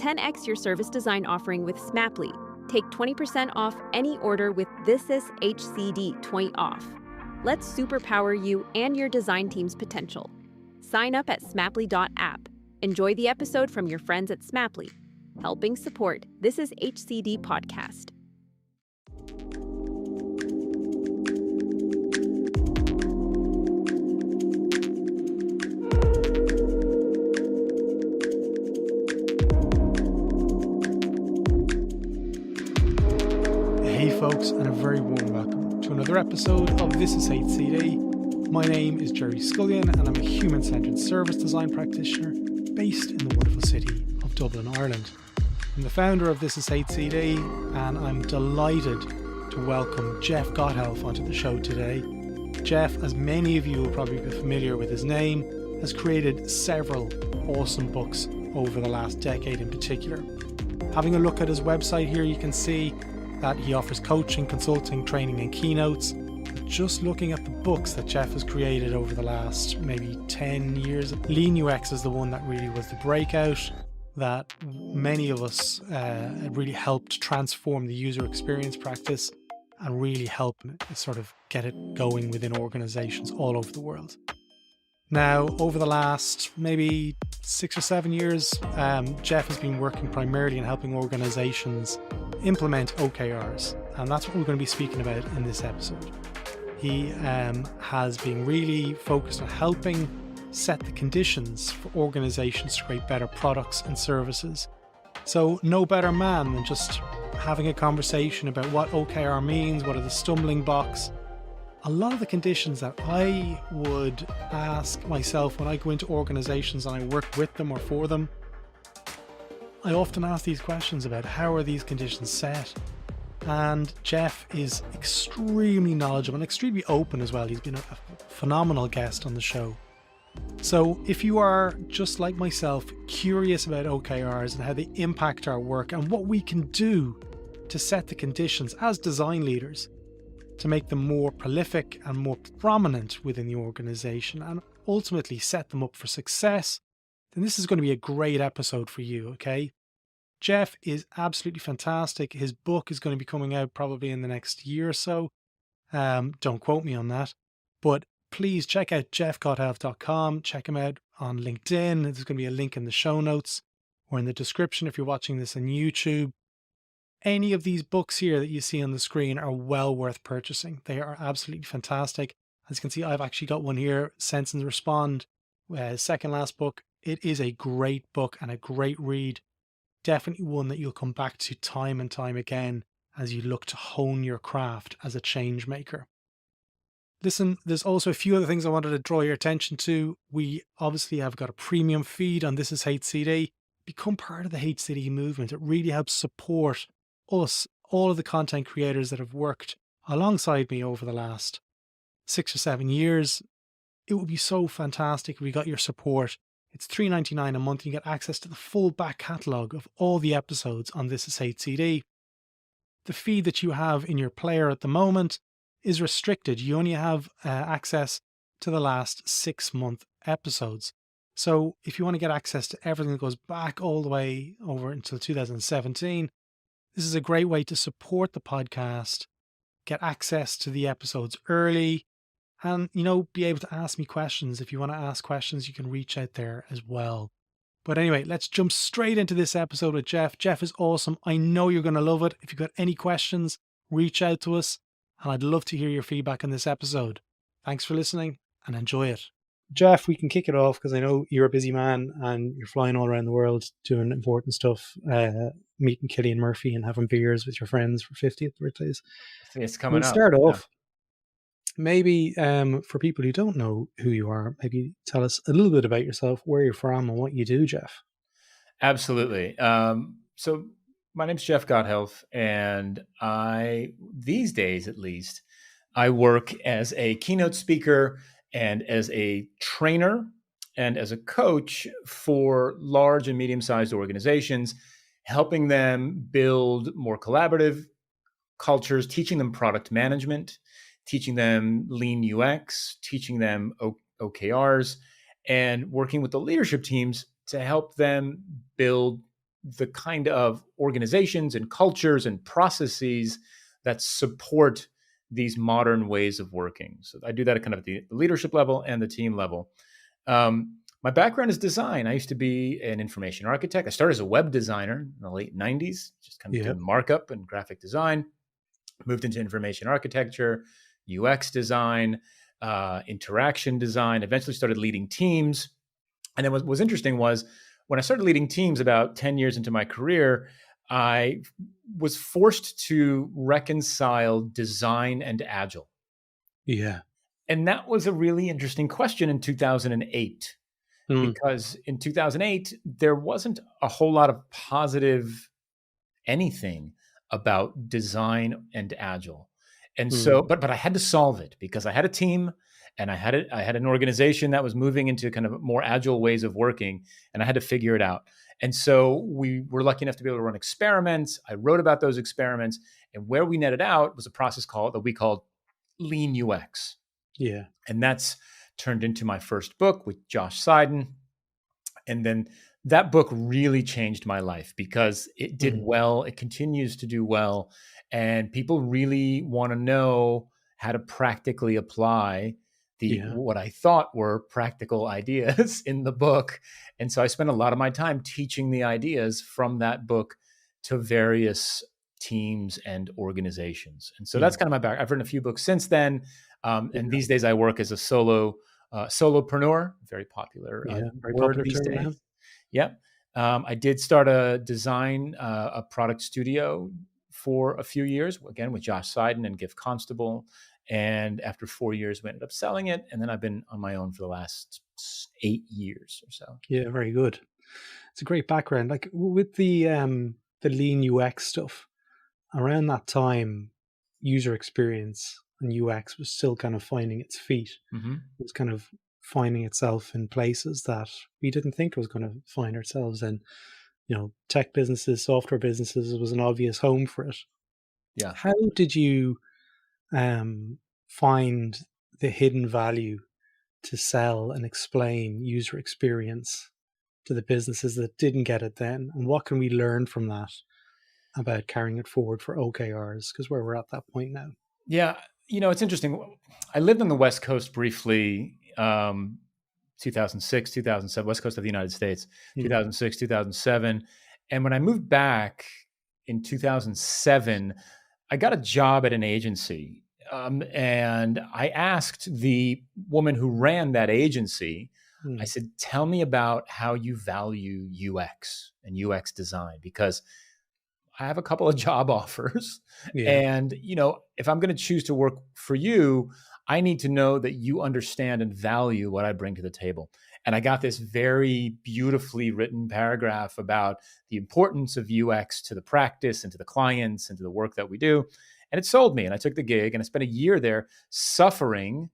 10x your service design offering with Smaply. Take 20% off any order with This Is HCD 20 off. Let's superpower you and your design team's potential. Sign up at smaply.app. Enjoy the episode from your friends at Smaply, helping support This Is HCD podcast. Hey folks, and a very warm welcome to another episode of This Is HCD. My name is Jerry Scullion and I'm a human-centered service design practitioner based in the wonderful city of Dublin, Ireland. I'm the founder of This Is HCD and I'm delighted to welcome Jeff Gothelf onto the show today. Jeff, as many of you will probably be familiar with his name, has created several awesome books over the last decade in particular. Having a look at his website here, you can see that he offers coaching, consulting, training and keynotes. Just looking at the books that Jeff has created over the last maybe 10 years, Lean UX is the one that really was the breakout, that many of us really helped transform the user experience practice and really help sort of get it going within organizations all over the world. Now, over the last maybe 6 or 7 years, Jeff has been working primarily in helping organizations implement OKRs, and that's what we're going to be speaking about in this episode. He has been really focused on helping set the conditions for organizations to create better products and services. So no better man than just having a conversation about what OKR means, what are the stumbling blocks. A lot of the conditions that I would ask myself when I go into organizations and I work with them or for them, I often ask these questions about how are these conditions set? And Jeff is extremely knowledgeable and extremely open as well. He's been a phenomenal guest on the show. So if you are, just like myself, curious about OKRs and how they impact our work and what we can do to set the conditions as design leaders to make them more prolific and more prominent within the organization and ultimately set them up for success, then this is going to be a great episode for you, okay? Jeff is absolutely fantastic. His book is going to be coming out probably in the next year or so. Don't quote me on that. But please check out jeffgothelf.com. Check him out on LinkedIn. There's going to be a link in the show notes or in the description if you're watching this on YouTube. Any of these books here that you see on the screen are well worth purchasing. They are absolutely fantastic. As you can see, I've actually got one here, Sense and Respond, second last book. It is a great book and a great read. Definitely one that you'll come back to time and time again as you look to hone your craft as a change maker. Listen, there's also a few other things I wanted to draw your attention to. We obviously have got a premium feed on This Is HCD. Become part of the HCD movement. It really helps support us, all of the content creators that have worked alongside me over the last 6 or 7 years. It would be so fantastic if we got your support. It's $3.99 a month. You get access to the full back catalogue of all the episodes on This Is HCD. The feed that you have in your player at the moment is restricted. You only have access to the last 6-month episodes. So if you want to get access to everything that goes back all the way over until 2017, this is a great way to support the podcast, get access to the episodes early, and, be able to ask me questions. If you want to ask questions, you can reach out there as well. But anyway, let's jump straight into this episode with Jeff. Jeff is awesome. I know you're going to love it. If you've got any questions, reach out to us, and I'd love to hear your feedback on this episode. Thanks for listening and enjoy it. Jeff, we can kick it off because I know you're a busy man and you're flying all around the world doing important stuff, meeting Cillian Murphy and having beers with your friends for 50th birthdays. It's coming up. Start off. Maybe for people who don't know who you are, maybe tell us a little bit about yourself, where you're from and what you do, Jeff. Absolutely. So my name's Jeff Gothelf, and these days at least, I work as a keynote speaker and as a trainer and as a coach for large and medium-sized organizations, helping them build more collaborative cultures, teaching them product management, teaching them Lean UX, teaching them OKRs, and working with the leadership teams to help them build the kind of organizations and cultures and processes that support these modern ways of working. So I do that at kind of at the leadership level and the team level. My background is design. I used to be an information architect. I started as a web designer in the late 90s, just kind of doing markup and graphic design. Moved into information architecture, UX design, interaction design, eventually started leading teams. And then what was interesting was when I started leading teams about 10 years into my career, I was forced to reconcile design and agile. Yeah. And that was a really interesting question in 2008, because in 2008, there wasn't a whole lot of positive anything about design and agile. And so, but I had to solve it because I had a team and I had an organization that was moving into kind of more agile ways of working, and I had to figure it out. And so we were lucky enough to be able to run experiments. I wrote about those experiments, and where we netted out was a process that we called Lean UX. Yeah. And that's turned into my first book with Josh Seiden. And then that book really changed my life because it did well. It continues to do well. And people really want to know how to practically apply what I thought were practical ideas in the book. And so I spent a lot of my time teaching the ideas from that book to various teams and organizations. And so that's kind of my background. I've written a few books since then. And these days I work as a solopreneur, very popular very word popular these term days. now. Yep. I did start a product studio for a few years, again, with Josh Seiden and Giff Constable. And after 4 years, we ended up selling it. And then I've been on my own for the last 8 years or so. Yeah, very good. It's a great background. Like with the lean UX stuff, around that time, user experience and UX was still kind of finding its feet. Mm-hmm. It was kind of finding itself in places that we didn't think it was going to find ourselves in. You know, tech businesses, software businesses, it was an obvious home for it. Yeah. How did you find the hidden value to sell and explain user experience to the businesses that didn't get it then? And what can we learn from that about carrying it forward for OKRs? Because we're at that point now. Yeah. You know, it's interesting. I lived on the West Coast briefly, 2006, 2007, West Coast of the United States, 2006, 2007. And when I moved back in 2007, I got a job at an agency. And I asked the woman who ran that agency, I said, tell me about how you value UX and UX design, because I have a couple of job offers. And, you know, if I'm going to choose to work for you, I need to know that you understand and value what I bring to the table. And I got this very beautifully written paragraph about the importance of UX to the practice and to the clients and to the work that we do. And it sold me. And I took the gig and I spent a year there suffering,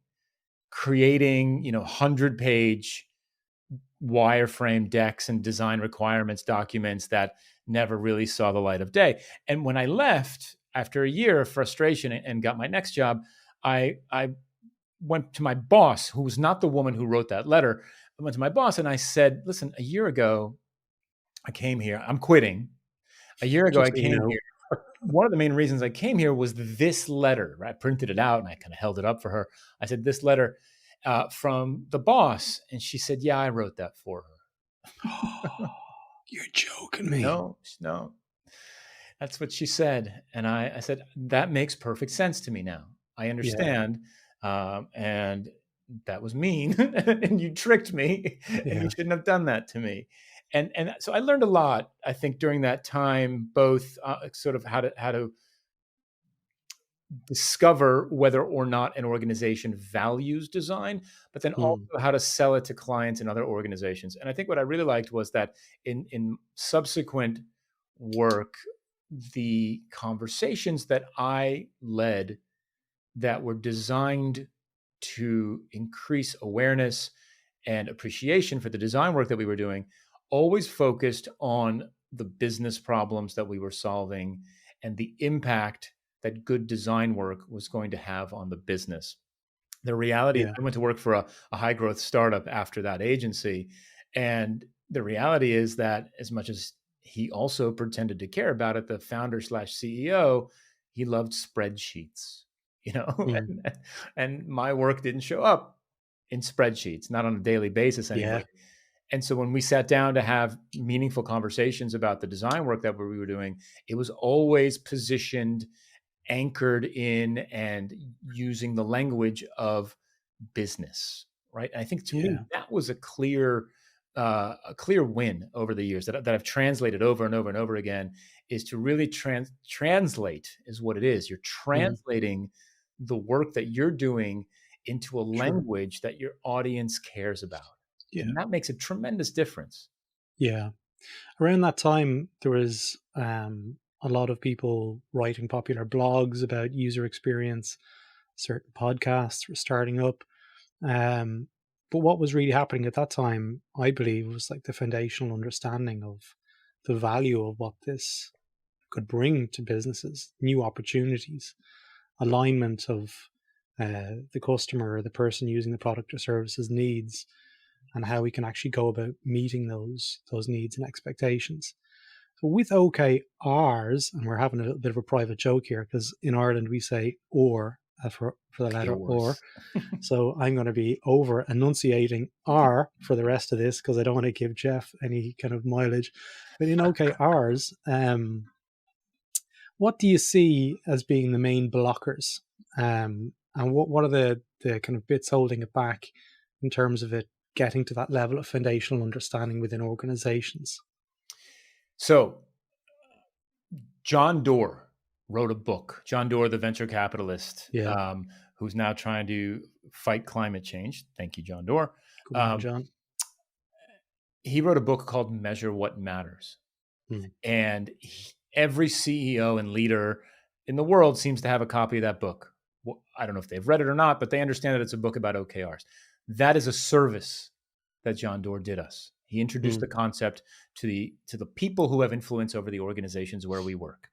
creating, 100-page wireframe decks and design requirements documents that never really saw the light of day. And when I left after a year of frustration and got my next job, I went to my boss, who was not the woman who wrote that letter. I went to my boss and I said, listen, a year ago, I came here. I'm quitting. A year ago, I came here. One of the main reasons I came here was this letter. Right? I printed it out and I kind of held it up for her. I said, this letter from the boss. And she said, yeah, I wrote that for her. You're joking me. No. That's what she said. And I said, that makes perfect sense to me now. I understand. And that was mean. And you tricked me. And you shouldn't have done that to me. And so I learned a lot, I think, during that time, both sort of how to discover whether or not an organization values design, but then also how to sell it to clients and other organizations. And I think what I really liked was that in subsequent work, the conversations that I led that were designed to increase awareness and appreciation for the design work that we were doing always focused on the business problems that we were solving and the impact that good design work was going to have on the business. The reality, I went to work for a high growth startup after that agency. And the reality is that as much as he also pretended to care about it, the founder slash CEO, he loved spreadsheets, Mm. and my work didn't show up in spreadsheets, not on a daily basis anyway. Yeah. And so when we sat down to have meaningful conversations about the design work that we were doing, it was always positioned, anchored in, and using the language of business, right? And I think to me Yeah. that was a clear win over the years that I've translated over and over and over again, is to really translate is what it is. You're Mm. translating the work that you're doing into a Sure. language that your audience cares about. Yeah. And that makes a tremendous difference. Yeah. Around that time, there was a lot of people writing popular blogs about user experience. Certain podcasts were starting up. Um, but what was really happening at that time, I believe, was like the foundational understanding of the value of what this could bring to businesses, new opportunities, alignment of the customer or the person using the product or services needs, and how we can actually go about meeting those needs and expectations. So with OKRs, and we're having a little bit of a private joke here because in Ireland we say or for the letter or. Yours. So I'm going to be over enunciating R for the rest of this because I don't want to give Jeff any kind of mileage. But in OKRs, what do you see as being the main blockers? And what are the kind of bits holding it back in terms of it getting to that level of foundational understanding within organizations? So John Doerr wrote a book. John Doerr, the venture capitalist, Yeah. Who's now trying to fight climate change. Thank you, John Doerr. Good morning, John. He wrote a book called Measure What Matters. Mm. And every CEO and leader in the world seems to have a copy of that book. Well, I don't know if they've read it or not, but they understand that it's a book about OKRs. That is a service that John Doerr did us. He introduced the concept to the people who have influence over the organizations where we work.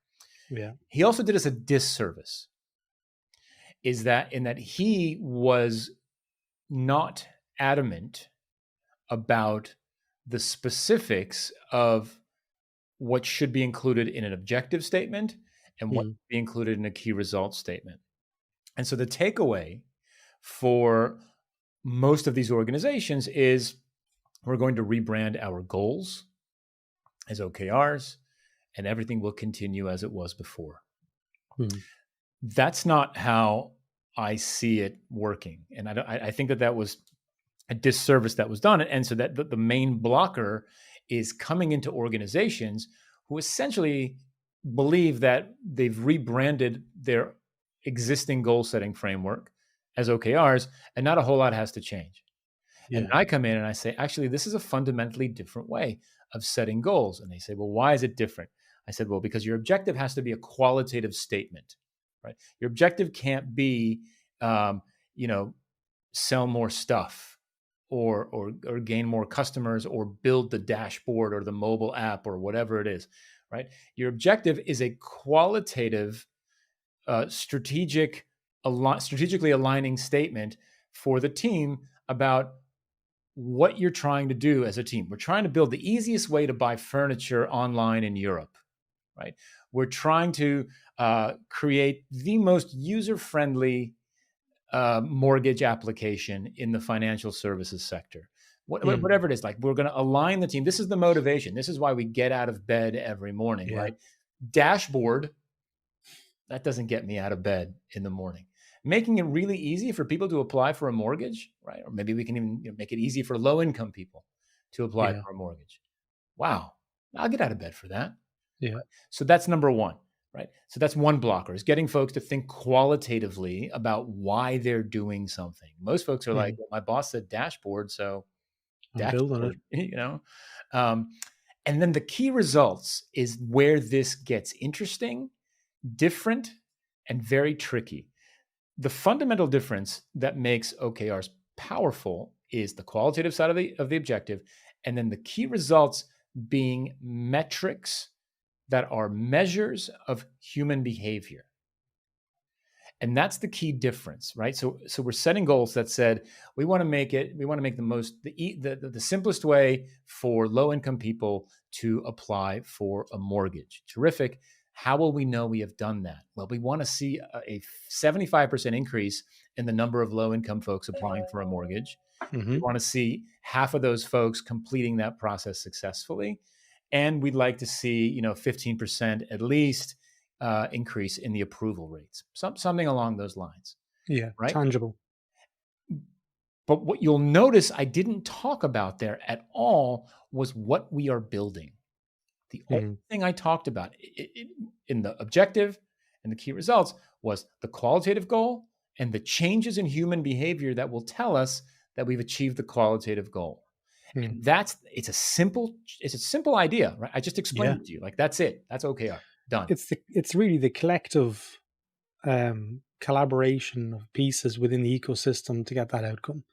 Yeah. He also did us a disservice, in that he was not adamant about the specifics of what should be included in an objective statement and what should be included in a key results statement. And so the takeaway for most of these organizations is we're going to rebrand our goals as OKRs, and everything will continue as it was before. That's not how I see it working. And I think that was a disservice that was done. And so that the main blocker is coming into organizations who essentially believe that they've rebranded their existing goal setting framework as OKRs, and not a whole lot has to change. Yeah. And I come in and I say, actually, this is a fundamentally different way of setting goals. And they say, well, why is it different? I said, well, because your objective has to be a qualitative statement, right? Your objective can't be, sell more stuff or gain more customers or build the dashboard or the mobile app or whatever it is, right? Your objective is a qualitative, strategically aligning statement for the team about what you're trying to do as a team. We're trying to build the easiest way to buy furniture online in Europe, right? We're trying to create the most user-friendly mortgage application in the financial services sector. Whatever it is, like we're going to align the team. This is the motivation. This is why we get out of bed every morning, right? Dashboard, that doesn't get me out of bed in the morning. Making it really easy for people to apply for a mortgage, right? Or maybe we can even make it easy for low-income people to apply for a mortgage. Wow, I'll get out of bed for that. Yeah. Right? So that's number one, right? So that's one blocker, is getting folks to think qualitatively about why they're doing something. Most folks are like, well, my boss said dashboard, so I'm building it. And then the key results is where this gets interesting, different, and very tricky. The fundamental difference that makes OKRs powerful is the qualitative side of the objective, and then the key results being metrics that are measures of human behavior. And that's the key difference, right? So we're setting goals that said we want to make the simplest way for low income people to apply for a mortgage. Terrific. How will we know we have done that? Well, we want to see a 75% increase in the number of low income folks applying for a mortgage. We want to see half of those folks completing that process successfully. And we'd like to see, 15% at least increase in the approval rates, something along those lines. Yeah, right? tangible. But what you'll notice I didn't talk about there at all was what we are building. The only thing I talked about in the objective and the key results was the qualitative goal and the changes in human behavior that will tell us that we've achieved the qualitative goal. And it's a simple idea, right? I just explained it to you. Like, that's it. That's OKR. Done. It's really the collective collaboration of pieces within the ecosystem to get that outcome.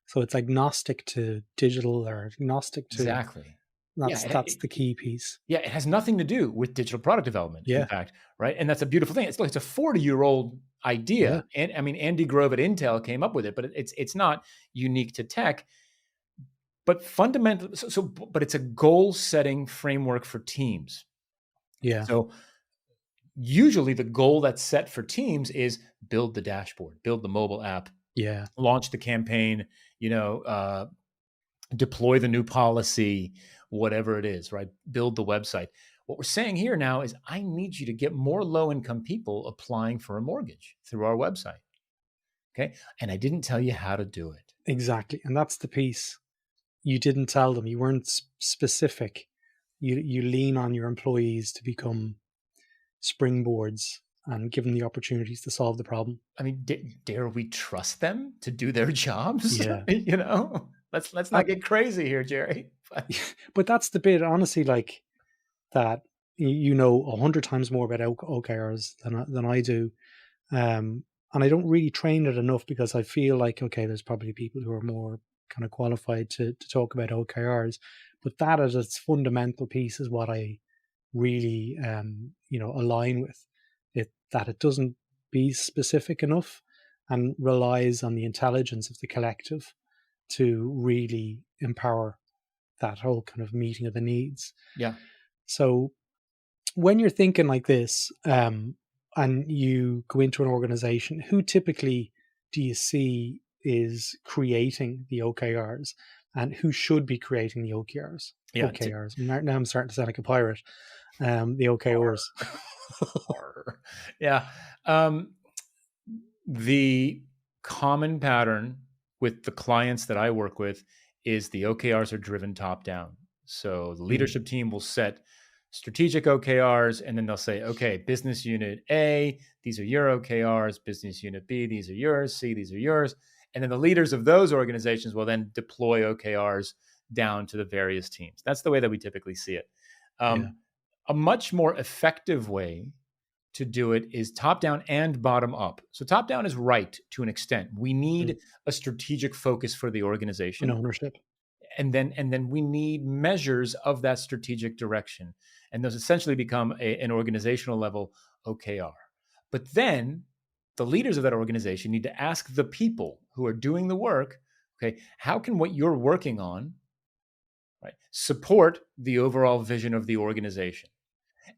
So it's agnostic to digital or agnostic to exactly. That's the key piece. Yeah, it has nothing to do with digital product development, in fact, right? And that's a beautiful thing. It's a 40-year-old idea. Yeah. And I mean, Andy Grove at Intel came up with it, but it's not unique to tech. But fundamentally, but it's a goal-setting framework for teams. Yeah. So usually the goal that's set for teams is build the dashboard, build the mobile app, launch the campaign, deploy the new policy, whatever it is, right? Build the website. What we're saying here now is I need you to get more low-income people applying for a mortgage through our website. Okay. And I didn't tell you how to do it. Exactly. And that's the piece. You didn't tell them. You weren't specific. You lean on your employees to become springboards and give them the opportunities to solve the problem. I mean, dare we trust them to do their jobs? Yeah. Let's not get crazy here, Jerry. But that's the bit, honestly, like that, 100 times more about OKRs than I do. And I don't really train it enough because I feel like, okay, there's probably people who are more kind of qualified to talk about OKRs, but that as its fundamental piece is what I really, align with it, that it doesn't be specific enough and relies on the intelligence of the collective to really empower that whole kind of meeting of the needs. Yeah. So when you're thinking like this, and you go into an organization, who typically do you see is creating the OKRs, and who should be creating the OKRs? Yeah, OKRs. Now I'm starting to sound like a pirate. The OKRs. Yeah. The common pattern with the clients that I work with is the OKRs are driven top down. So the leadership team will set strategic OKRs, and then they'll say, okay, business unit A, these are your OKRs, business unit B, these are yours, C, these are yours. And then the leaders of those organizations will then deploy OKRs down to the various teams. That's the way that we typically see it. A much more effective way to do it is top down and bottom up. So top down is right to an extent. We need a strategic focus for the organization. And ownership. And then we need measures of that strategic direction. And those essentially become an organizational level OKR. But then the leaders of that organization need to ask the people who are doing the work, okay, how can what you're working on, right, support the overall vision of the organization?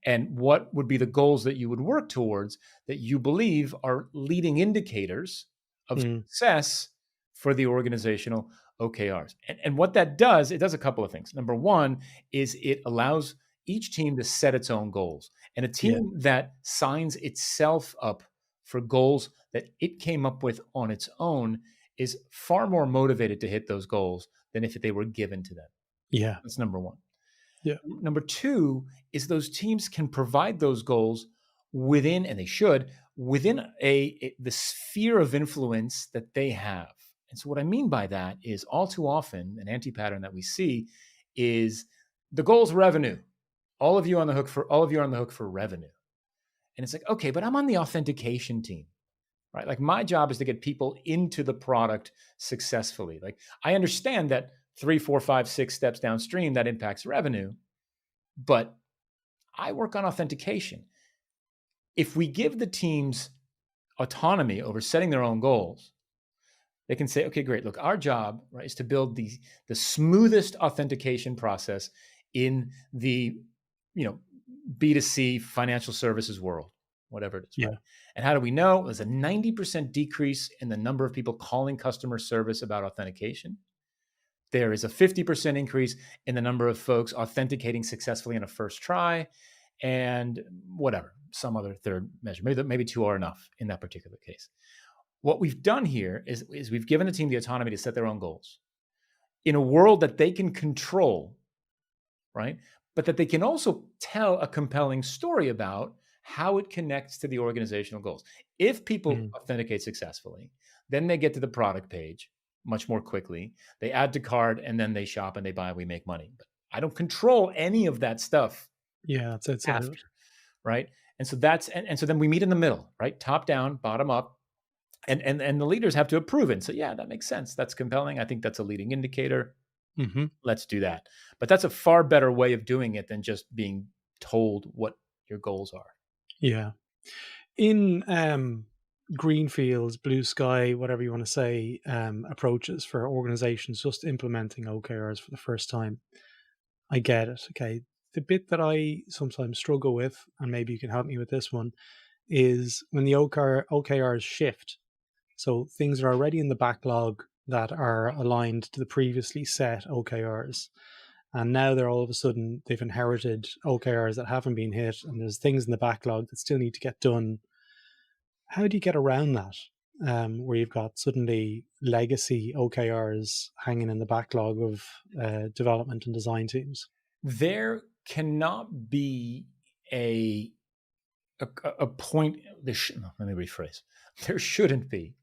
And what would be the goals that you would work towards that you believe are leading indicators of success for the organizational OKRs? And what that does, it does a couple of things. Number one is it allows each team to set its own goals. And a team that signs itself up for goals that it came up with on its own is far more motivated to hit those goals than if they were given to them. Yeah. That's number one. Yeah. Number two is those teams can provide those goals within, and they should, within the sphere of influence that they have. And so what I mean by that is all too often an anti-pattern that we see is the goal's revenue. All of you are on the hook for revenue. And it's like, okay, but I'm on the authentication team, right? Like my job is to get people into the product successfully. Like I understand that 3, 4, 5, 6 steps downstream that impacts revenue, but I work on authentication. If we give the teams autonomy over setting their own goals, they can say, okay, great. Look, our job, right, is to build the smoothest authentication process in the, B2C financial services world, whatever it is, right? Yeah. And how do we know? There's a 90% decrease in the number of people calling customer service about authentication. There is a 50% increase in the number of folks authenticating successfully in a first try, and whatever, some other third measure. Maybe two are enough in that particular case. What we've done here is we've given the team the autonomy to set their own goals in a world that they can control, right? But that they can also tell a compelling story about how it connects to the organizational goals. If people authenticate successfully, then they get to the product page much more quickly. They add to cart, and then they shop and they buy, we make money. But I don't control any of that stuff. Yeah, it's outside of it. Right? And so so then we meet in the middle, right? Top down, bottom up. And the leaders have to approve it. So yeah, that makes sense. That's compelling. I think that's a leading indicator. Let's do that. But that's a far better way of doing it than just being told what your goals are. Yeah. In greenfields, blue sky, whatever you want to say, approaches for organizations just implementing OKRs for the first time, I get it. Okay. The bit that I sometimes struggle with, and maybe you can help me with this one, is when the OKRs shift. So things are already in the backlog that are aligned to the previously set OKRs. And now they're all of a sudden, they've inherited OKRs that haven't been hit, and there's things in the backlog that still need to get done. How do you get around that? Where you've got suddenly legacy OKRs hanging in the backlog of development and design teams? There cannot be a point. Let me rephrase. There shouldn't be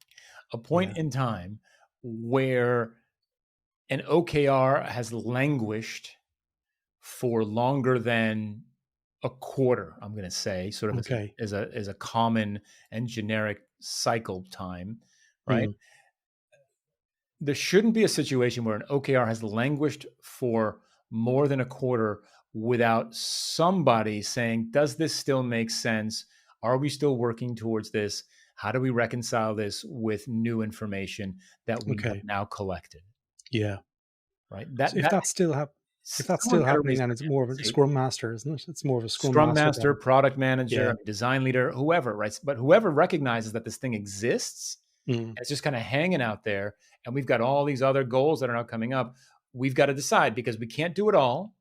a point in time where an OKR has languished for longer than a quarter, I'm going to say, sort of as a common and generic cycle time, right? There shouldn't be a situation where an OKR has languished for more than a quarter without somebody saying, does this still make sense? Are we still working towards this? How do we reconcile this with new information that we have now collected? Yeah. Right. So if that's still happening, then it's more of a scrum master, isn't it? It's more of a scrum master, product manager, design leader, whoever, right? But whoever recognizes that this thing exists, it's just kind of hanging out there, and we've got all these other goals that are now coming up. We've got to decide, because we can't do it all.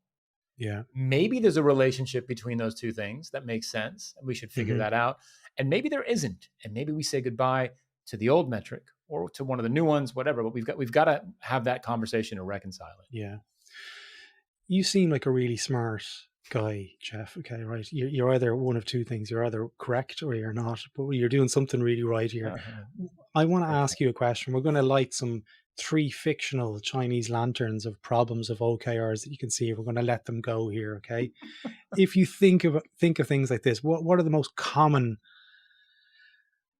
Yeah. Maybe there's a relationship between those two things that makes sense, and we should figure that out. And maybe there isn't. And maybe we say goodbye to the old metric or to one of the new ones, whatever. But we've got to have that conversation and reconcile it. Yeah. You seem like a really smart guy, Jeff. Okay, right. You're either one of two things. You're either correct or you're not, but you're doing something really right here. I want to ask you a question. We're going to light some 3 fictional Chinese lanterns of problems of OKRs that you can see. We're going to let them go here. Okay. If you think of things like this, what are the most common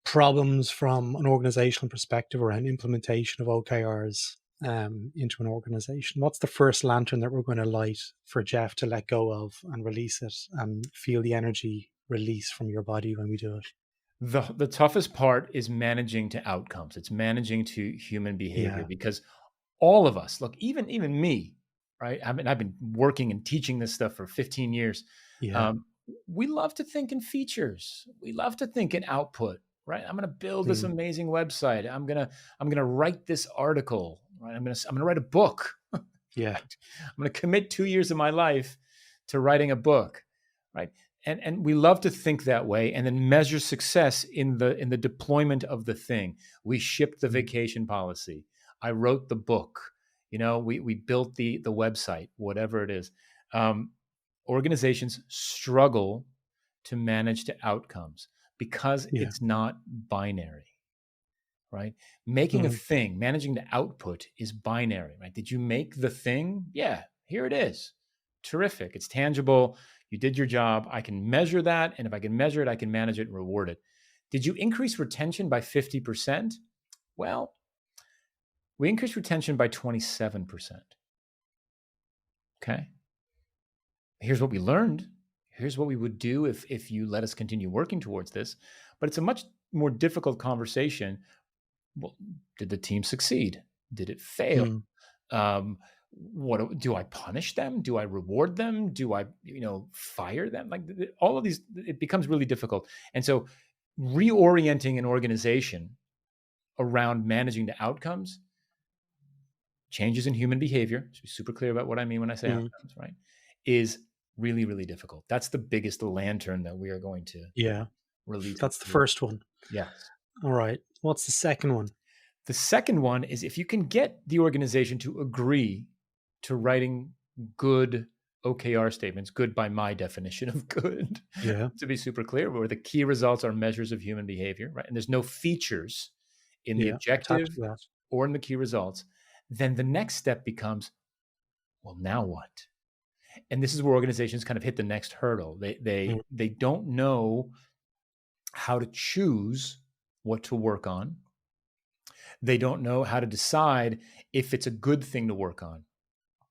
problems from an organizational perspective around implementation of OKRs into an organization? What's the first lantern that we're going to light for Jeff to let go of and release it and feel the energy release from your body when we do it? The toughest part is managing to outcomes. It's managing to human behavior, because all of us, look, even me, right? I mean, I've been working and teaching this stuff for 15 years. We love to think in features. We love to think in output, right? I'm going to build this amazing website. I'm going to write this article, right? I'm going to write a book. I'm going to commit 2 years of my life to writing a book, right? And we love to think that way, and then measure success in the deployment of the thing. We shipped the vacation policy. I wrote the book. We built the website, whatever it is. Organizations struggle to manage to outcomes because it's not binary, right? Making a thing, managing the output is binary, right? Did you make the thing? Yeah, here it is. Terrific. It's tangible. You did your job. I can measure that. And if I can measure it, I can manage it and reward it. Did you increase retention by 50%? Well, we increased retention by 27%. Okay. Here's what we learned. Here's what we would do if you let us continue working towards this. But it's a much more difficult conversation. Well, did the team succeed? Did it fail? Mm. What do I punish them? Do I reward them? Do I, fire them? Like all of these, it becomes really difficult. And so reorienting an organization around managing the outcomes, changes in human behavior, to be super clear about what I mean when I say outcomes, right, is really, really difficult. That's the biggest lantern that we are going to release. That's the first one. Yes. All right. What's the second one? The second one is if you can get the organization to agree to writing good OKR statements, good by my definition of good, to be super clear, where the key results are measures of human behavior, right? And there's no features in the objective or in the key results. Then the next step becomes, well, now what? And this is where organizations kind of hit the next hurdle. They don't know how to choose what to work on. They don't know how to decide if it's a good thing to work on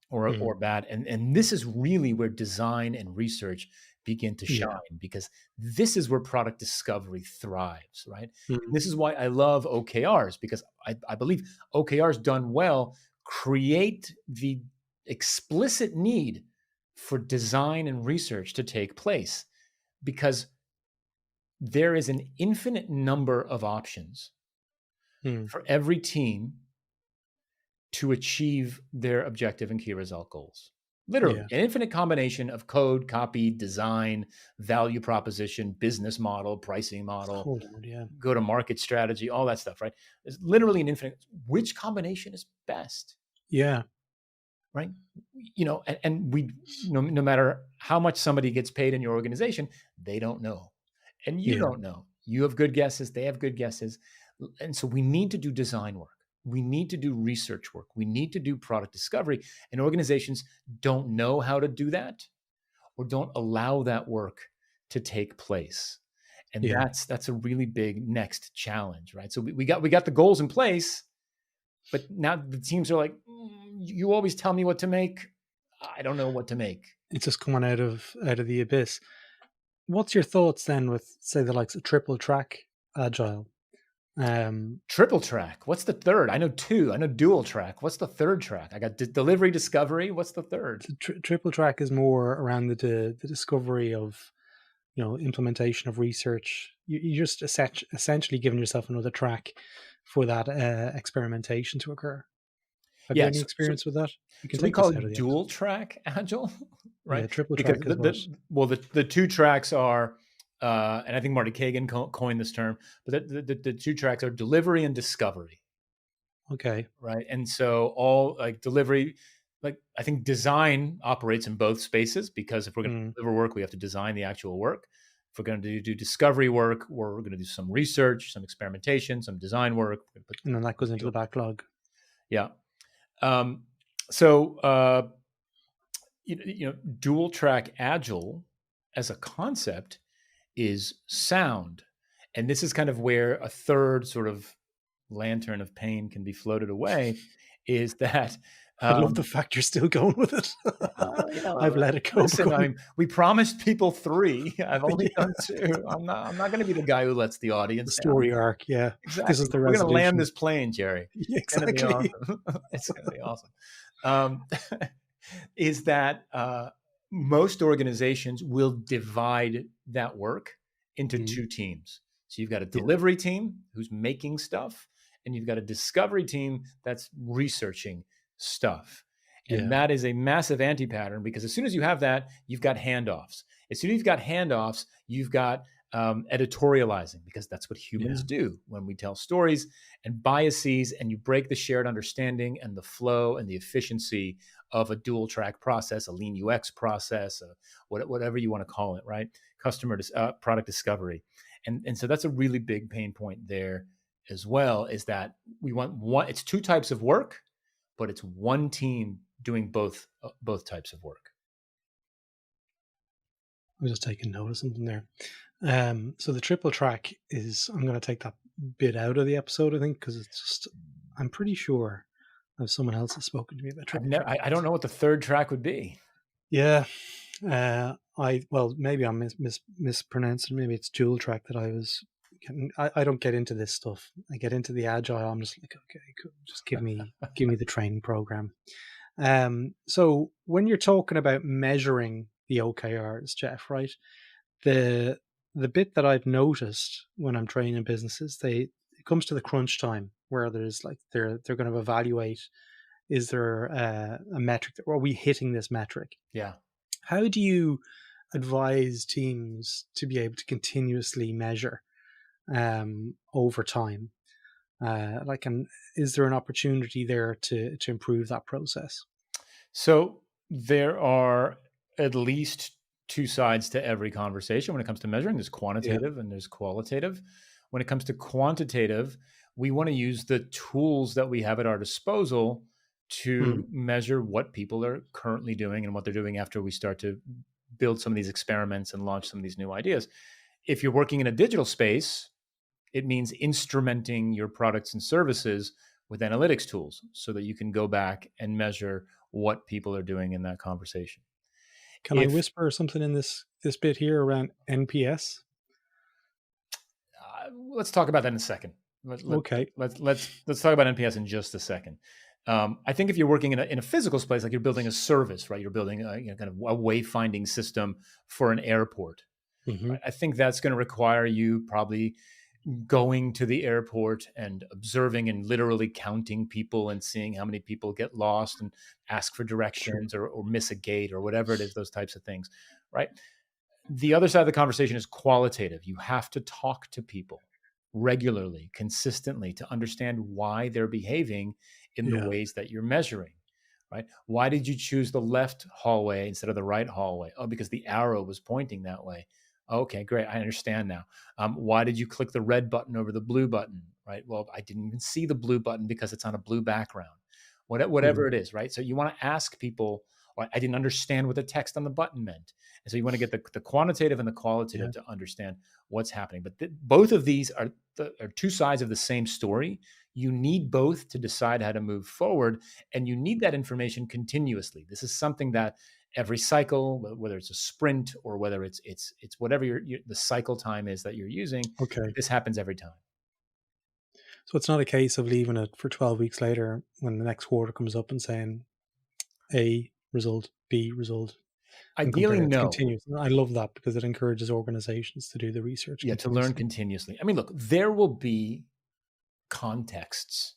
or bad. And this is really where design and research begin to shine, because this is where product discovery thrives, right? This is why I love OKRs, because I believe OKRs done well create the explicit need for design and research to take place, because there is an infinite number of options for every team to achieve their objective and key result goals. Literally, an infinite combination of code, copy, design, value proposition, business model, pricing model, go-to-market strategy, all that stuff, right? There's literally an infinite. Which combination is best? Yeah. Right? And we, no matter how much somebody gets paid in your organization, they don't know. And you don't know. You have good guesses. They have good guesses. And so we need to do design work. We need to do research work. We need to do product discovery. And organizations don't know how to do that, or don't allow that work to take place. And that's a really big next challenge, right? So we got the goals in place, but now the teams are like, you always tell me what to make. I don't know what to make. It's just coming out of the abyss. What's your thoughts then with, say, the likes of triple track agile? Triple track. What's the third? I know two. I know dual track. What's the third track? I got delivery, discovery. What's the third? Triple track is more around the discovery of, implementation of research. You're just essentially giving yourself another track for that experimentation to occur. Have you any experience with that? You can we call it dual track agile, right? Yeah, triple track. Because the two tracks are, and I think Marty Kagan coined this term, but the two tracks are delivery and discovery. Okay. Right. And so all like delivery, like I think design operates in both spaces, because if we're going to deliver work, we have to design the actual work. If we're going to do discovery work, we're going to do some research, some experimentation, some design work. And then that goes into the backlog. Yeah. Dual track agile as a concept is sound. And this is kind of where a third sort of lantern of pain can be floated away, is that I love the fact you're still going with it. I've let it go. Listen, I mean, we promised people 3. I've only done 2. I'm not going to be the guy who lets the audience down. Story arc, yeah. Exactly. This is the We're resolution. going to land this plane, Jerry. Yeah, exactly. It's going to be awesome. Is that most organizations will divide that work into 2 teams. So you've got a delivery team who's making stuff, and you've got a discovery team that's researching stuff. And that is a massive anti-pattern, because as soon as you have that, you've got handoffs. As soon as you've got handoffs, you've got editorializing, because that's what humans do when we tell stories, and biases, and you break the shared understanding and the flow and the efficiency of a dual track process, a lean UX process, whatever you want to call it, right? Product discovery. And so that's a really big pain point there as well, is that we want it's 2 types of work, but it's one team doing both types of work. I'm just taking note of something there. So the triple track is, I'm going to take that bit out of the episode, I think, because it's just, I'm pretty sure someone else has spoken to me about triple track. I don't know what the third track would be. Yeah. Maybe I'm mispronouncing. Maybe it's dual track that I was I don't get into this stuff. I get into the agile. I'm just like, okay, cool. Just give me the training program. So when you're talking about measuring the OKRs, Jeff, right? The bit that I've noticed when I'm training businesses, it comes to the crunch time where there's like they're going to evaluate, is there a metric? Are we hitting this metric? Yeah. How do you advise teams to be able to continuously measure over time? And is there an opportunity there to improve that process? So there are at least two sides to every conversation when it comes to measuring. There's quantitative and there's qualitative. When it comes to quantitative, we want to use the tools that we have at our disposal to measure what people are currently doing and what they're doing after we start to build some of these experiments and launch some of these new ideas. If you're working in a digital space, it means instrumenting your products and services with analytics tools so that you can go back and measure what people are doing in that conversation. Can I whisper something in this bit here around NPS? Let's talk about that in a second. Okay. Let's talk about NPS in just a second. I think if you're working in a physical space, like you're building a service, right? You're building kind of a wayfinding system for an airport. Right? I think that's going to require you probably going to the airport and observing and literally counting people and seeing how many people get lost and ask for directions or miss a gate or whatever it is, those types of things, right? The other side of the conversation is qualitative. You have to talk to people regularly, consistently to understand why they're behaving in the ways that you're measuring, right? Why did you choose the left hallway instead of the right hallway? Oh, because the arrow was pointing that way. Okay, great. I understand now. Why did you click the red button over the blue button, right? Well, I didn't even see the blue button because it's on a blue background. Whatever it is, right? So you want to ask people, I didn't understand what the text on the button meant. And so you want to get the quantitative and the qualitative to understand what's happening. But both of these are two sides of the same story. You need both to decide how to move forward, and you need that information continuously. This is something that every cycle, whether it's a sprint or whether it's whatever the cycle time is that you're using, this happens every time. So it's not a case of leaving it for 12 weeks later when the next quarter comes up and saying A result, B result. Ideally, no. I love that because it encourages organizations to do the research. Yeah, to learn continuously. I mean, look, there will be contexts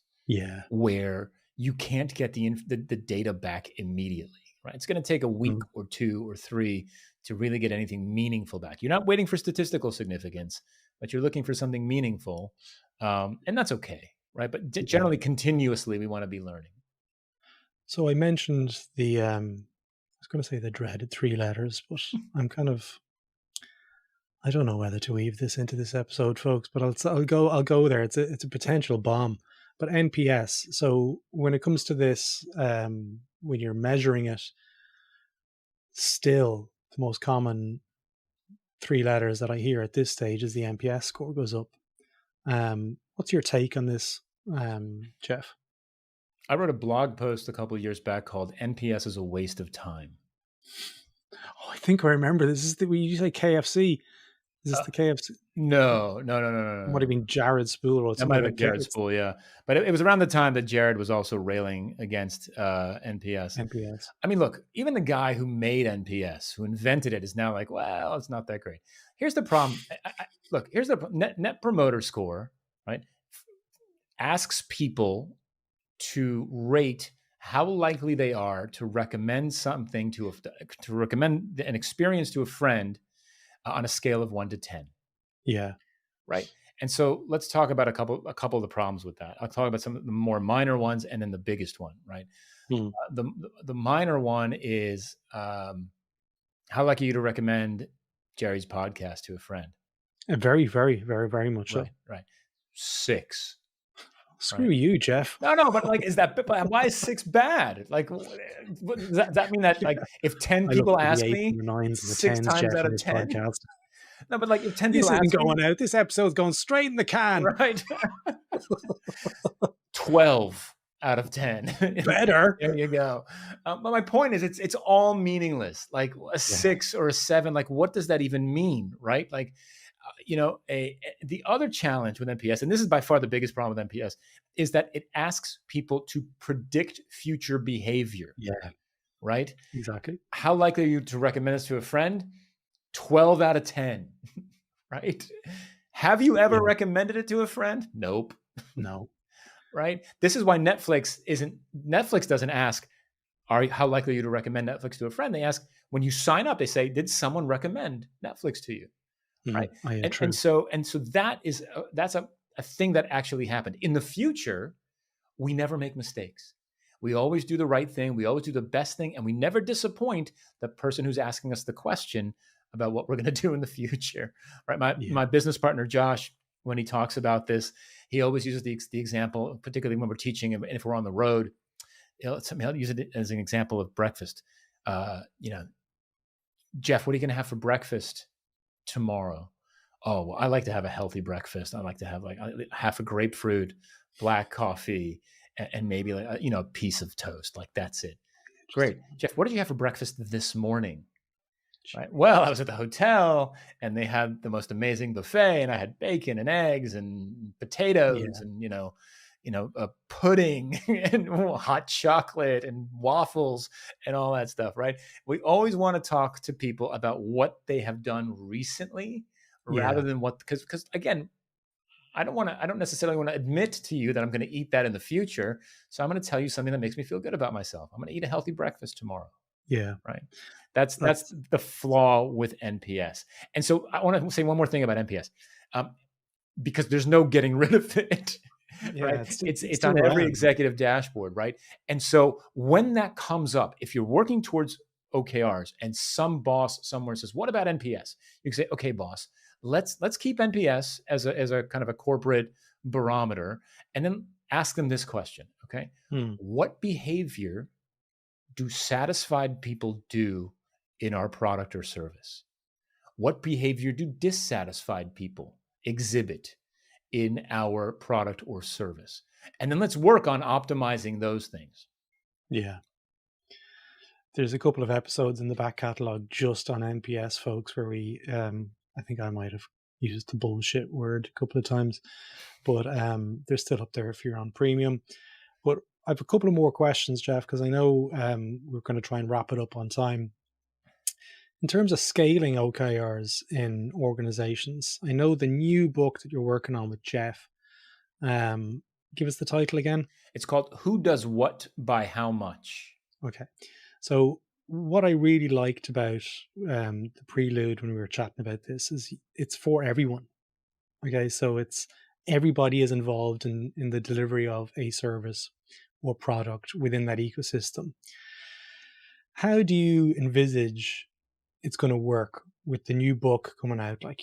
where you can't get the data back immediately. Right? It's going to take a week or 2 or 3 to really get anything meaningful back. You're not waiting for statistical significance, but you're looking for something meaningful. And that's okay, right? But generally, continuously, we want to be learning. So I mentioned I was going to say the dreaded 3 letters, but I don't know whether to weave this into this episode, folks, but I'll go there. It's a potential bomb. But NPS. So when it comes to this, when you're measuring it, still the most common 3 letters that I hear at this stage is the NPS score goes up. What's your take on this, Jeff? I wrote a blog post a couple of years back called "NPS is a waste of time." Oh, I think I remember. This is you say KFC. Is this the KFC? No. Might have been Jared Spool. That might have been Jared Spool, yeah. But it was around the time that Jared was also railing against NPS. I mean, look, even the guy who made NPS, who invented it, is now like, well, it's not that great. Here's the problem. Look, here's the net promoter score, right? Asks people to rate how likely they are to recommend something to recommend an experience to a friend on a scale of 1 to 10. Yeah. Right. And so let's talk about a couple of the problems with that. I'll talk about some of the more minor ones and then the biggest one, right? The minor one is how likely are you to recommend Jerry's podcast to a friend? Very, very, very, very much so. Right. 6. Screw you, Jeff. No, but like, why is 6 bad? Like, does that mean that like if 10 people ask me 6 times out of 10? No, but like if 10 people ask me, going out, this episode's going straight in the can. Right. 12. out of 10. Better. There you go. But my point is, it's all meaningless. Like a Yeah. 6 or a 7. Like, what does that even mean, right? Like, the other challenge with NPS, and this is by far the biggest problem with NPS, is that it asks people to predict future behavior. Yeah. Right? Exactly. How likely are you to recommend this to a friend? 12 out of 10. Right? Have you ever recommended it to a friend? Nope. No. Right? This is why Netflix doesn't ask, how likely are you to recommend Netflix to a friend? They ask, when you sign up, they say, did someone recommend Netflix to you? Right. And so that's a thing that actually happened. In the future, we never make mistakes. We always do the right thing. We always do the best thing. And we never disappoint the person who's asking us the question about what we're going to do in the future. Right. My business partner, Josh, when he talks about this, he always uses the example, particularly when we're teaching and if we're on the road, he'll use it as an example of breakfast. Jeff, what are you going to have for breakfast tomorrow? Oh, well, I like to have a healthy breakfast. I like to have like half a grapefruit, black coffee, and maybe like a piece of toast. Like that's it. Great. Jeff, what did you have for breakfast this morning? Right. Well, I was at the hotel and they had the most amazing buffet, and I had bacon and eggs and potatoes and a pudding and hot chocolate and waffles and all that stuff. Right. We always want to talk to people about what they have done recently rather than because again, I don't necessarily want to admit to you that I'm going to eat that in the future. So I'm going to tell you something that makes me feel good about myself. I'm going to eat a healthy breakfast tomorrow. Yeah. Right. That's the flaw with NPS. And so I want to say one more thing about NPS, because there's no getting rid of it. Right. It's on every executive dashboard. Right. And so when that comes up, if you're working towards OKRs and some boss somewhere says, what about NPS? You can say, okay, boss, let's keep NPS as a kind of a corporate barometer, and then ask them this question. Okay. What behavior do satisfied people do in our product or service? What behavior do dissatisfied people exhibit in our product or service? And then let's work on optimizing those things. Yeah. There's a couple of episodes in the back catalog just on NPS, folks, where we, I think I might have used the bullshit word a couple of times, but they're still up there if you're on premium. But I have a couple of more questions, Jeff, because I know we're going to try and wrap it up on time. In terms of scaling OKRs in organizations, I know the new book that you're working on with Jeff. Give us the title again. It's called Who Does What by How Much? Okay. So what I really liked about the prelude when we were chatting about this is it's for everyone. Okay. So it's everybody is involved in the delivery of a service or product within that ecosystem. How do you envisage it's going to work with the new book coming out? Like,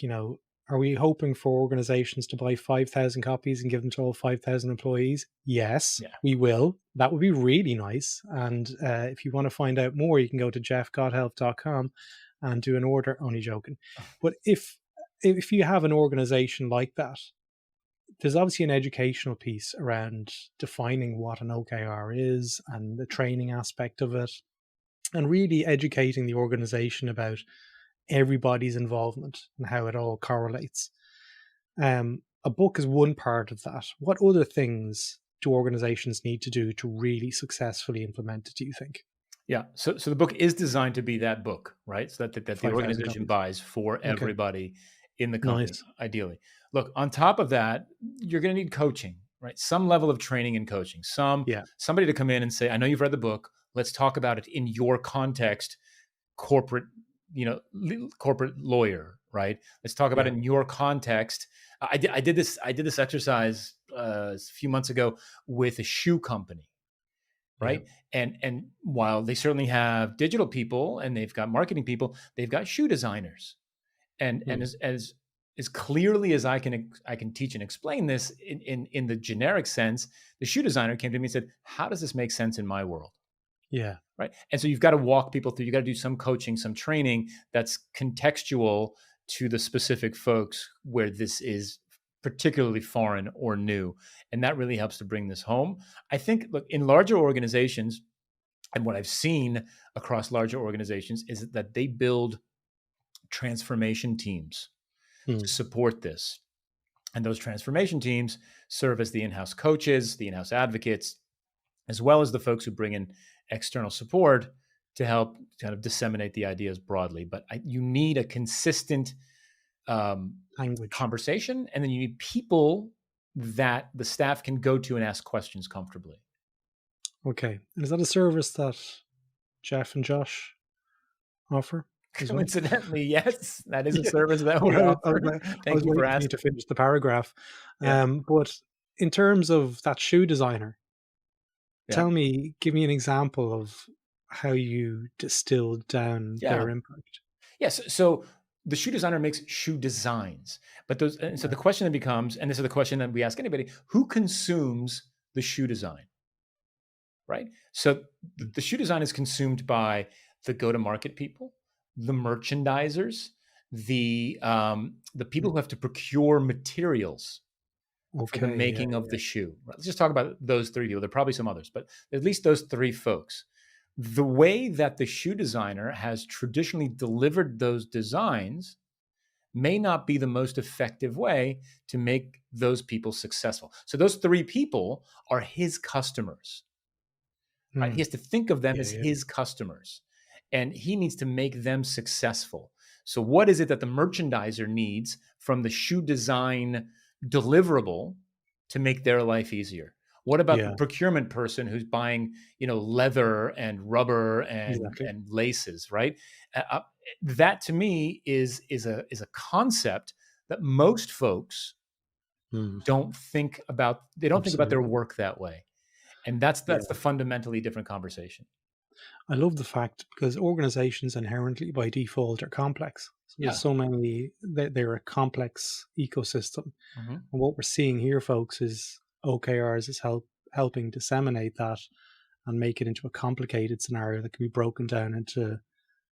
are we hoping for organizations to buy 5,000 copies and give them to all 5,000 employees? Yes, we will. That would be really nice. And if you want to find out more, you can go to jeffgothelf.com and do an order. Only joking. But if you have an organization like that, there's obviously an educational piece around defining what an OKR is and the training aspect of it, and really educating the organization about everybody's involvement and how it all correlates. A book is one part of that. What other things do organizations need to do to really successfully implement it, do you think? Yeah. So the book is designed to be that book, right? So that the organization buys for everybody in the company, ideally. Look, on top of that, you're going to need coaching, right? Some level of training and coaching. Somebody to come in and say, I know you've read the book. Let's talk about it in your context, corporate lawyer, right? Let's talk about it in your context. I did this exercise a few months ago with a shoe company, right? And while they certainly have digital people and they've got marketing people, they've got shoe designers. And as clearly as I can teach and explain this in the generic sense, the shoe designer came to me and said, how does this make sense in my world? Yeah. Right. And so you've got to walk people through, you got to do some coaching, some training that's contextual to the specific folks where this is particularly foreign or new. And that really helps to bring this home. I think, look, in larger organizations, and what I've seen across larger organizations is that they build transformation teams to support this. And those transformation teams serve as the in-house coaches, the in-house advocates, as well as the folks who bring in external support to help kind of disseminate the ideas broadly. But you need a consistent language conversation, and then you need people that the staff can go to and ask questions comfortably. Okay. And is that a service that Jeff and Josh offer? Coincidentally, yes, that is a service that we offer. Thank you for asking. To finish the paragraph. Yeah. But in terms of that shoe designer, give me an example of how you distilled down their impact. Yes. So the shoe designer makes shoe designs, but those. And so the question then becomes, and this is the question that we ask anybody: who consumes the shoe design? Right. So the shoe design is consumed by the go-to-market people, the merchandisers, the people who have to procure materials for the making of the shoe. Let's just talk about those three people. There are probably some others, but at least those three folks. The way that the shoe designer has traditionally delivered those designs may not be the most effective way to make those people successful. So those three people are his customers. Right? He has to think of them as his customers, and he needs to make them successful. So what is it that the merchandiser needs from the shoe design deliverable to make their life easier? What about the procurement person who's buying, leather and rubber and laces, right? That to me is a concept that most folks don't think about. They don't think about their work that way. And that's the fundamentally different conversation. I love the fact because organizations inherently by default are complex. So there's so many, they're a complex ecosystem. And what we're seeing here, folks, is OKRs is helping disseminate that and make it into a complicated scenario that can be broken down into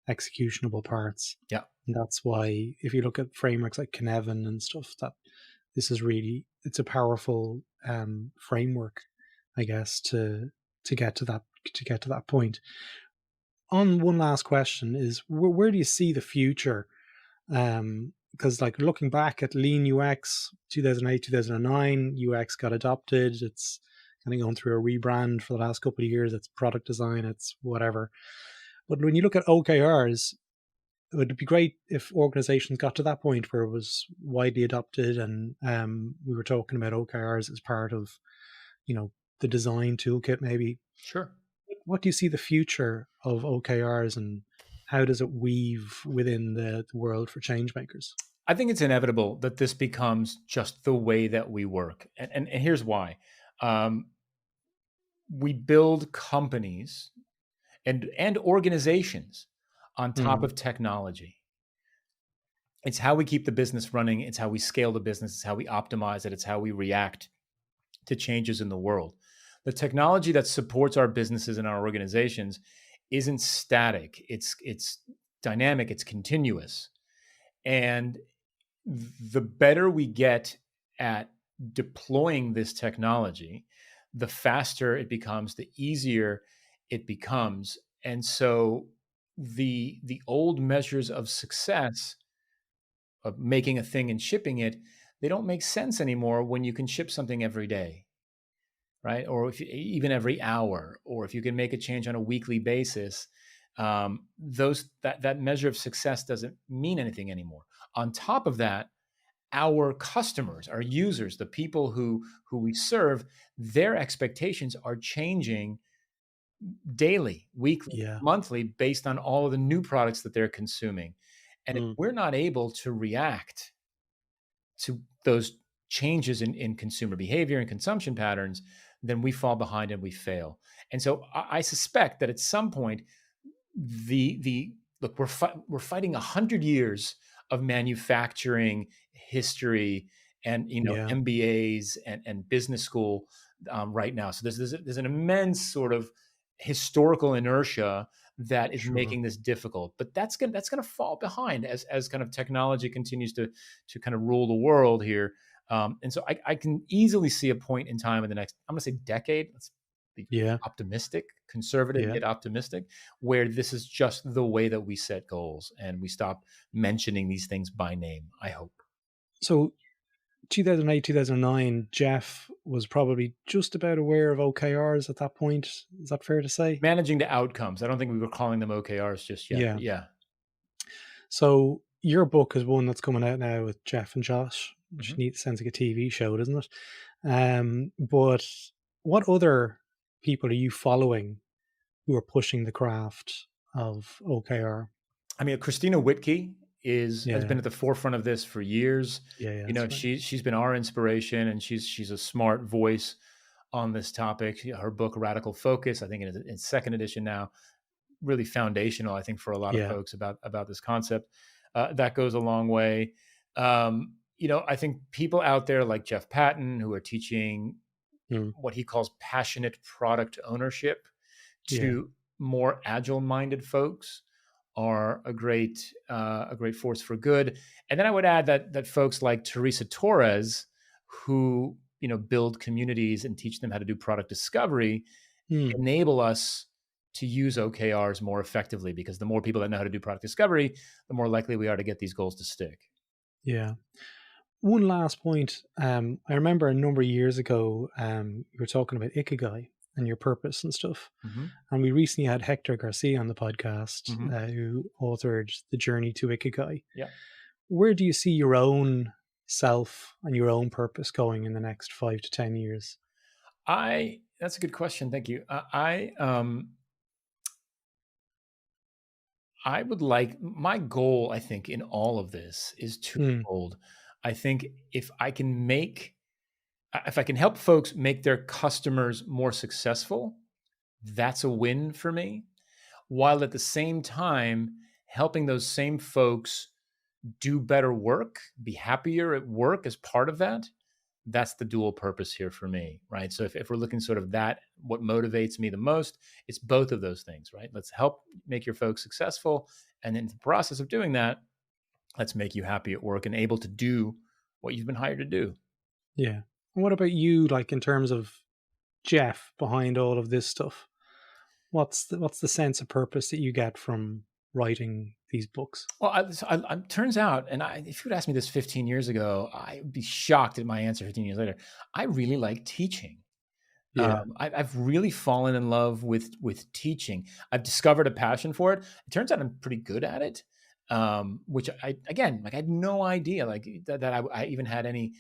executionable parts. Yeah. And that's why if you look at frameworks like Kinevin and stuff, that this is really, it's a powerful framework, I guess, to get to that point. On one last question is where do you see the future? Because like looking back at Lean UX 2008, 2009, UX got adopted. It's kind of going through a rebrand for the last couple of years. It's product design, it's whatever. But when you look at OKRs, it would be great if organizations got to that point where it was widely adopted and we were talking about OKRs as part of, the design toolkit maybe. Sure. What do you see the future of OKRs and how does it weave within the world for change makers? I think it's inevitable that this becomes just the way that we work. And here's why. We build companies and organizations on top of technology. It's how we keep the business running. It's how we scale the business. It's how we optimize it. It's how we react to changes in the world. The technology that supports our businesses and our organizations isn't static. It's dynamic. It's continuous. And the better we get at deploying this technology, the faster it becomes, the easier it becomes. And so the old measures of success of making a thing and shipping it, they don't make sense anymore when you can ship something every day, right? Or even every hour, or if you can make a change on a weekly basis, that measure of success doesn't mean anything anymore. On top of that, our customers, our users, the people who we serve, their expectations are changing daily, weekly, monthly, based on all of the new products that they're consuming. And if we're not able to react to those changes in consumer behavior and consumption patterns, then we fall behind and we fail. And so I suspect that at some point, look, we're fighting 100 years of manufacturing history and MBAs and business school right now. So there's an immense sort of historical inertia that is making this difficult, but that's going to fall behind as kind of technology continues to kind of rule the world here. And so I can easily see a point in time in the next, I'm going to say decade. Let's be Yeah. optimistic, conservative, Yeah. yet optimistic, where this is just the way that we set goals and we stop mentioning these things by name, I hope. So 2008, 2009, Jeff was probably just about aware of OKRs at that point. Is that fair to say? Managing the outcomes. I don't think we were calling them OKRs just yet. Yeah. But yeah. So your book is one that's coming out now with Jeff and Josh, which Mhm. sounds like a TV show, doesn't it? But what other people are you following who are pushing the craft of OKR? I mean, Christina Whitke has Yeah. been at the forefront of this for years. Yeah. You know, That's right. she's been our inspiration, and she's a smart voice on this topic. Her book Radical Focus, I think in second edition now, really foundational, I think, for a lot of Yeah. folks about this concept. That goes a long way. You know, I think people out there like Jeff Patton, who are teaching Mm. what he calls passionate product ownership Yeah. to more agile minded folks, are a great force for good. And then I would add that folks like Teresa Torres, who, you know, build communities and teach them how to do product discovery, Mm. enable us to use OKRs more effectively, because the more people that know how to do product discovery, the more likely we are to get these goals to stick. Yeah. One last point. I remember a number of years ago, you were talking about Ikigai and your purpose and stuff. Mhm. And we recently had Hector Garcia on the podcast, Mhm. who authored The Journey to Ikigai. Yeah. Where do you see your own self and your own purpose going in the next 5 to 10 years? That's a good question. Thank you. I would like, my goal, I think, in all of this is Hmm. twofold. I think if I can help folks make their customers more successful, that's a win for me. While at the same time helping those same folks do better work, be happier at work as part of that, that's the dual purpose here for me, right? So if we're looking sort of that, what motivates me the most, it's both of those things, right? Let's help make your folks successful. And in the process of doing that, let's make you happy at work and able to do what you've been hired to do. Yeah. And what about you, like in terms of Jeff behind all of this stuff? What's the sense of purpose that you get from writing these books? Well, turns out, and if you had asked me this 15 years ago, I would be shocked at my answer 15 years later. I really like teaching. Yeah. I've really fallen in love with teaching. I've discovered a passion for it. It turns out I'm pretty good at it, which I had no idea that I even had any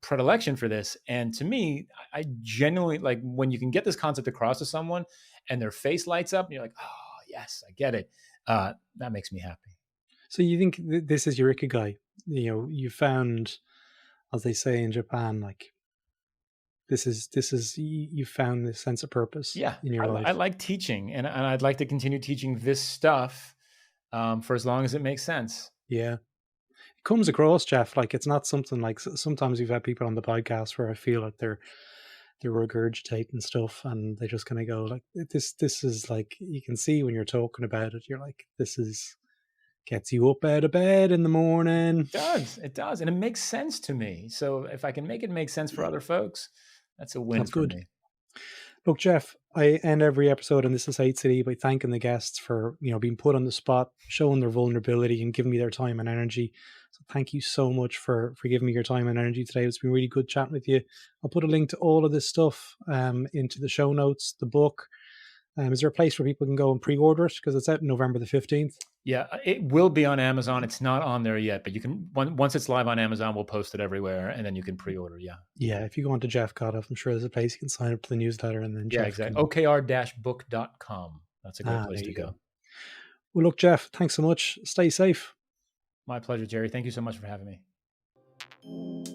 predilection for this. And to me, I genuinely, like, when you can get this concept across to someone and their face lights up, and you're like, oh yes, I get it. That makes me happy. So you think this is your ikigai? You know, you found, as they say in Japan, like this is you found this sense of purpose Yeah, in your I life. like teaching, and I'd like to continue teaching this stuff for as long as it makes sense. Yeah, it comes across, Jeff. Like it's not something like sometimes we've had people on the podcast where I feel like they're regurgitating stuff and they just kind of go like this is like you can see when you're talking about it, you're like this is gets you up out of bed in the morning. It does, and it makes sense to me. So if I can make it make sense for other folks, that's a win That's for good. me. Look, Jeff, I end every episode on This Is Hate City by thanking the guests for, being put on the spot, showing their vulnerability and giving me their time and energy. So thank you so much for giving me your time and energy today. It's been really good chatting with you. I'll put a link to all of this stuff into the show notes, the book. Is there a place where people can go and pre-order it? Because it's out November the 15th. Yeah, it will be on Amazon. It's not on there yet, but you can, once it's live on Amazon, we'll post it everywhere, and then you can pre-order. Yeah. Yeah, if you go on to Jeff Gothelf, I'm sure there's a place you can sign up to the newsletter and then Yeah, Jeff exactly. OKR-book.com. That's a great place to go. Well, look, Jeff, thanks so much. Stay safe. My pleasure, Jerry. Thank you so much for having me.